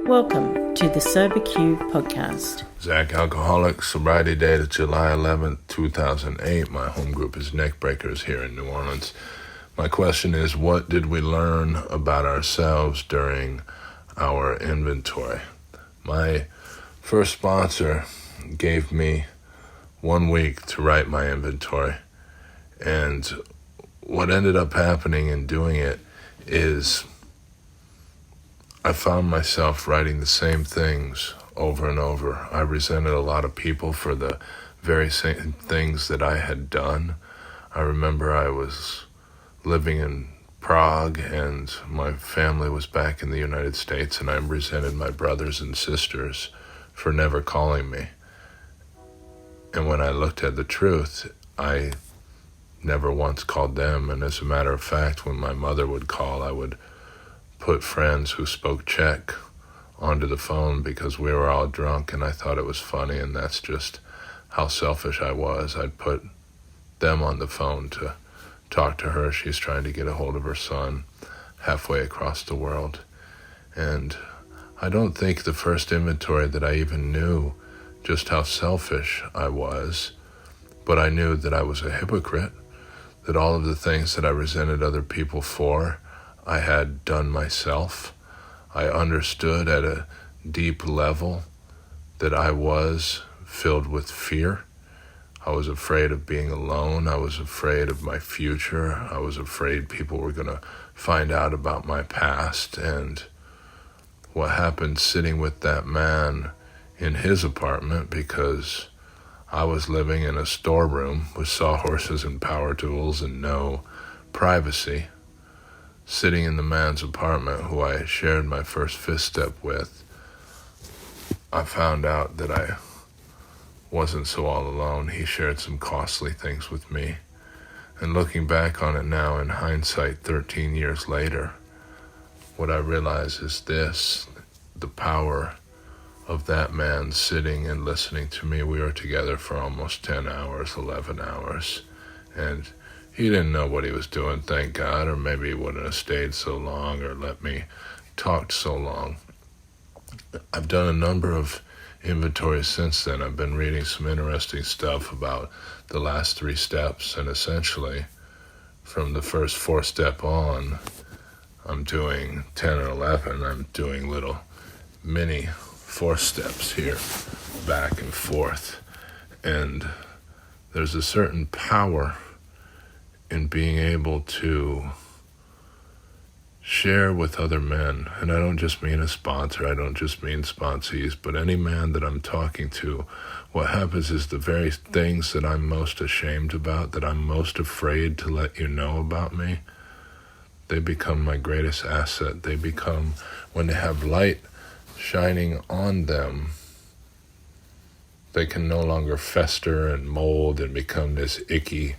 Welcome to the SoberQ podcast. Zac Alcoholic, sobriety date is July 11th, 2008. My home group is Neckbreakers here in New Orleans. My question is, what did we learn about ourselves during our inventory? My first sponsor gave me 1 week to write my inventory, and what ended up happening in doing it is I found myself writing the same things over and over. I resented a lot of people for the very same things that I had done. I remember I was living in Prague and my family was back in the United States, and I resented my brothers and sisters for never calling me. And when I looked at the truth, I never once called them. And as a matter of fact, when my mother would call, I would put friends who spoke Czech onto the phone because we were all drunk and I thought it was funny, and that's just how selfish I was. I'd put them on the phone to talk to her. She's trying to get a hold of her son halfway across the world. And I don't think the first inventory that I even knew just how selfish I was, but I knew that I was a hypocrite, that all of the things that I resented other people for, I had done myself. I understood at a deep level that I was filled with fear. I was afraid of being alone. I was afraid of my future. I was afraid people were going to find out about my past. And what happened sitting with that man in his apartment, because I was living in a storeroom with sawhorses and power tools and no privacy, sitting in the man's apartment who I shared my first fifth step with, I found out that I wasn't so all alone. He shared some costly things with me. And looking back on it now in hindsight, 13 years later, what I realize is this: the power of that man sitting and listening to me. We were together for almost 10 hours, 11 hours, and he didn't know what he was doing, thank God, or maybe he wouldn't have stayed so long or let me talk so long. I've done a number of inventories since then. I've been reading some interesting stuff about the last 3 steps, and essentially from the first 4 step on, I'm doing 10 or 11. I'm doing little mini 4 steps here, back and forth. And there's a certain power in being able to share with other men. And I don't just mean a sponsor, I don't just mean sponsees, but any man that I'm talking to. What happens is the very things that I'm most ashamed about, that I'm most afraid to let you know about me, they become my greatest asset. They become, when they have light shining on them, they can no longer fester and mold and become this icky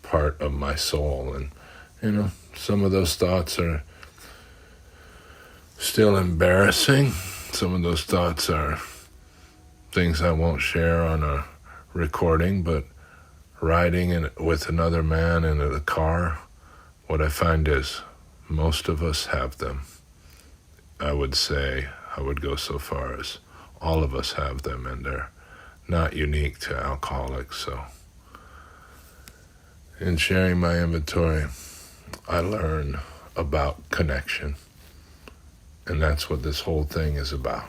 part of my soul. And some of those thoughts are still embarrassing. Some of those thoughts are things I won't share on a recording, but riding with another man in a car, what I find is most of us have them. I would say, I would go so far as all of us have them, and they're not unique to alcoholics. So in sharing my inventory, I learn about connection. And that's what this whole thing is about.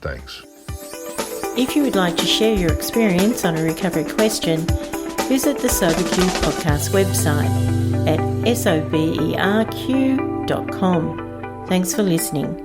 Thanks. If you would like to share your experience on a recovery question, visit the SoberQ podcast website at soberq.com. Thanks for listening.